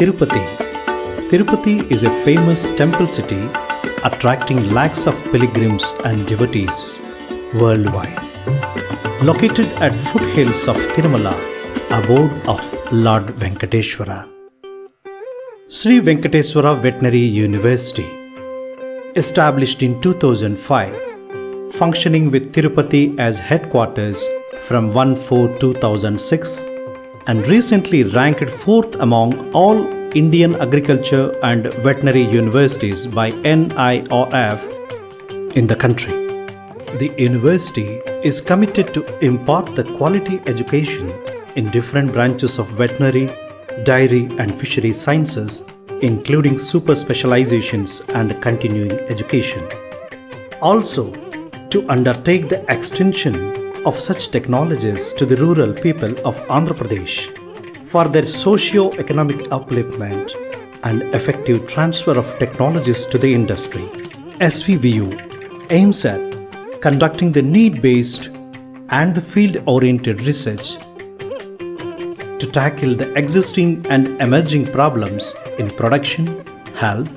Tirupati. Tirupati is a famous temple city attracting lakhs of pilgrims and devotees worldwide. Located at foothills of Tirumala, abode of Lord Venkateswara. Sri Venkateswara Veterinary University, established in 2005, functioning with Tirupati as headquarters from 1/4/2006 and recently ranked 4th among all Indian agriculture and veterinary universities by NIRF in the country. The university is committed to impart the quality education in different branches of veterinary, dairy and fishery sciences, including super specializations and continuing education. Also, to undertake the extension of such technologies to the rural people of Andhra Pradesh for their socio-economic upliftment and effective transfer of technologies to the industry. SVVU aims at conducting the need-based and the field-oriented research to tackle the existing and emerging problems in production, health,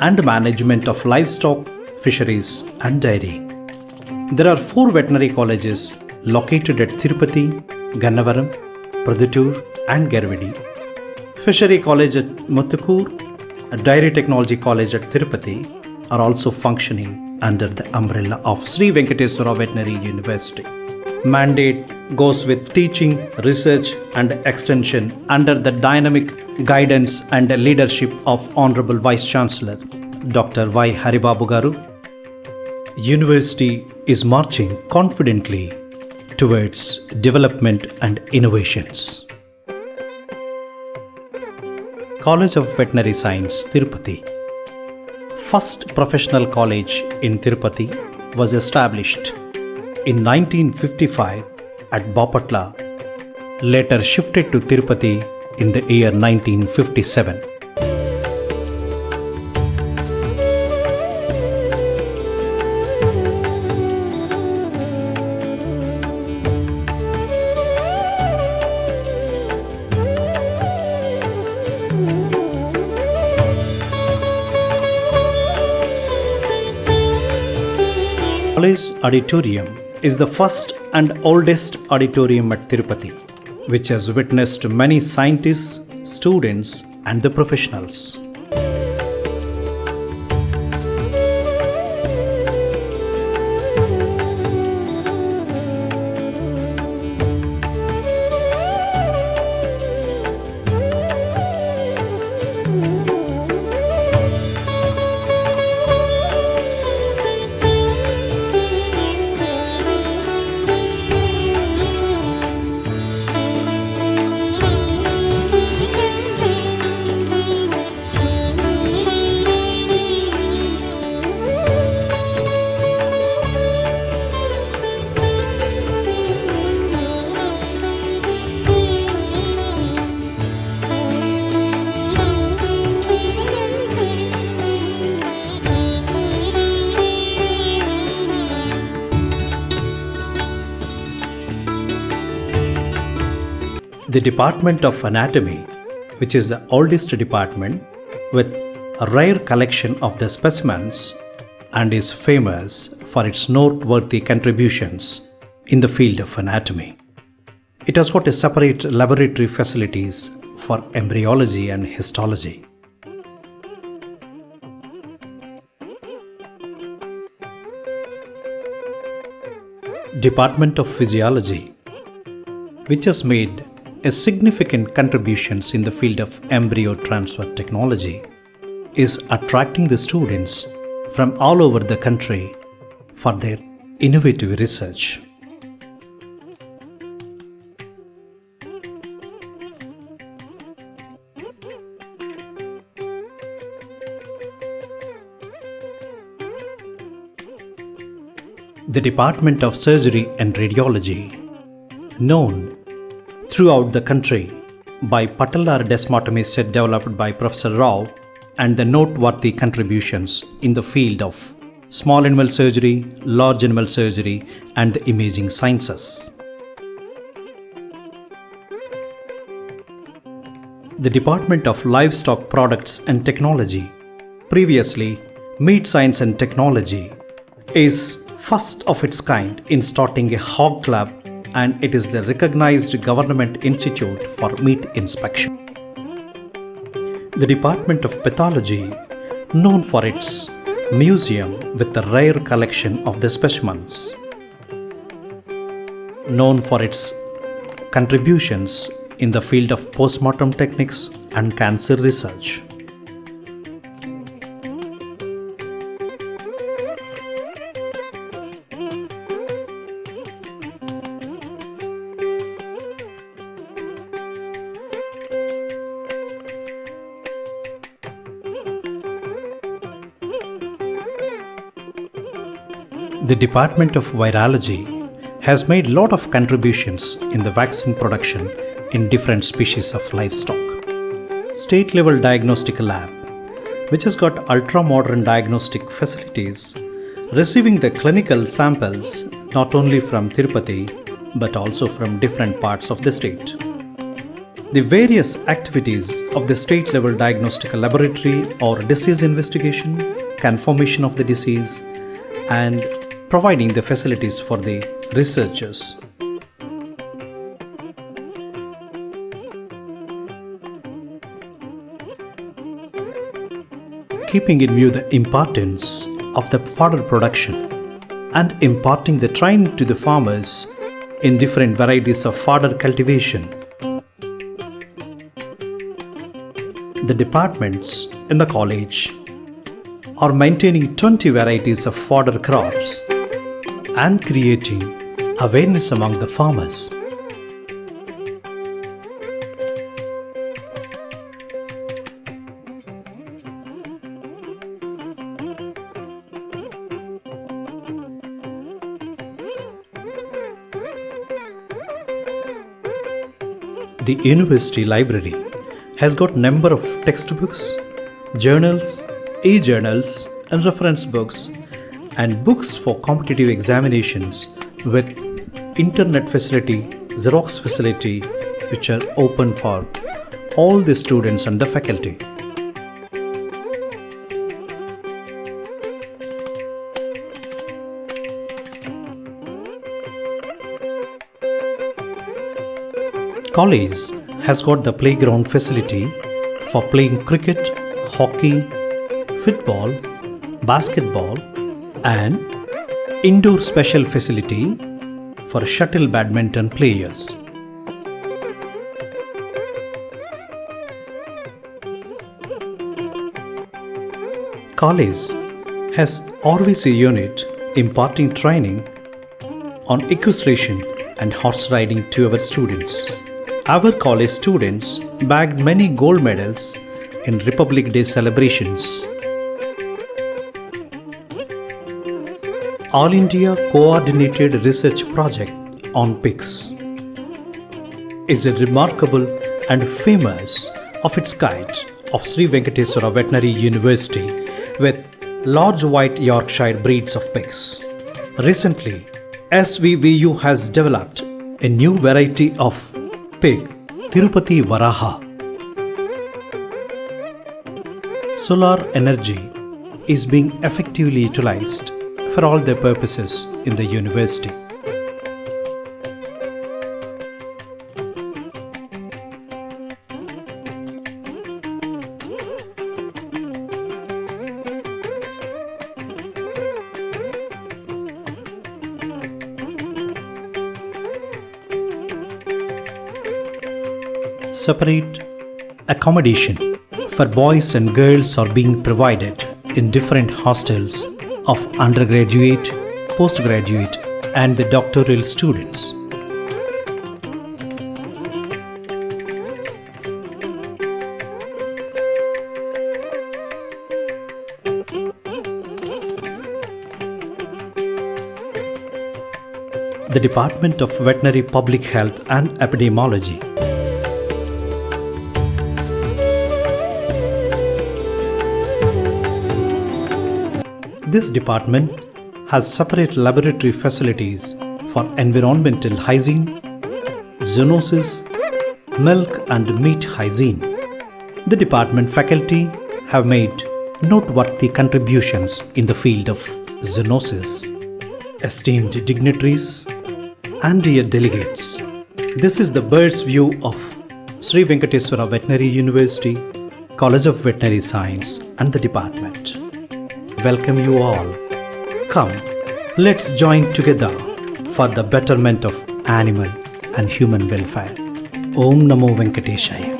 and management of livestock, fisheries, and dairy. There are 4 veterinary colleges located at Tirupati, Gannavaram, Praduttur, and Gervidi. Fishery College at Muthukur, a Dairy Technology College at Tirupati are also functioning under the umbrella of Sri Venkateswara Veterinary University. Mandate goes with teaching, research and extension under the dynamic guidance and leadership of Honorable Vice Chancellor Dr. Y. Haribabu Garu. University is marching confidently towards development and innovations. College of Veterinary Science, Tirupati. First professional college in Tirupati was established in 1955 at Bapatla, later shifted to Tirupati in the year 1957. College Auditorium is the first and oldest auditorium at Tirupati, which has witnessed many scientists, students, and the professionals. The Department of Anatomy, which is the oldest department with a rare collection of the specimens and is famous for its noteworthy contributions in the field of anatomy. It has got a separate laboratory facilities for embryology and histology. Department of Physiology, which has made a significant contributions in the field of embryo transfer technology, is attracting the students from all over the country for their innovative research. The Department of Surgery and Radiology, known throughout the country by patellar desmotomy set developed by Professor Rao and the noteworthy contributions in the field of small animal surgery, large animal surgery and the imaging sciences. The Department of Livestock Products and Technology, previously Meat Science and Technology, is first of its kind in starting a hog club, and it is the recognized government institute for meat inspection. The Department of Pathology, known for its museum with a rare collection of the specimens, known for its contributions in the field of postmortem techniques and cancer research. The Department of Virology has made a lot of contributions in the vaccine production in different species of livestock. State level diagnostic lab, which has got ultra modern diagnostic facilities, receiving the clinical samples not only from Tirupati but also from different parts of the state. The various activities of the state level diagnostic laboratory are disease investigation, confirmation of the disease, and providing the facilities for the researchers. Keeping in view the importance of the fodder production and imparting the training to the farmers in different varieties of fodder cultivation, the departments in the college are maintaining 20 varieties of fodder crops and creating awareness among the farmers. The university library has got number of textbooks, journals, e-journals and reference books and books for competitive examinations with internet facility, Xerox facility, which are open for all the students and the faculty. College has got the playground facility for playing cricket, hockey, football, basketball, and indoor special facility for shuttle badminton players. College has RVC unit imparting training on equestrian and horse riding to our students. Our college students bagged many gold medals in Republic Day celebrations. All India Coordinated Research Project on Pigs is a remarkable and famous of its kind of Sri Venkateswara Veterinary University with large white Yorkshire breeds of pigs. Recently, SVVU has developed a new variety of pig, Tirupati Varaha. Solar energy is being effectively utilized for all their purposes in the university. Separate accommodation for boys and girls are being provided in different hostels of undergraduate, postgraduate, and the doctoral students. The Department of Veterinary Public Health and Epidemiology. This department has separate laboratory facilities for environmental hygiene, zoonosis, milk and meat hygiene, The department faculty have made noteworthy contributions in the field of zoonosis. Esteemed dignitaries and dear delegates, this is the bird's view of Sri Venkateswara Veterinary University, College of Veterinary Science and the department. Welcome you all. Come, let's join together for the betterment of animal and human welfare. Om Namo Venkateshaya.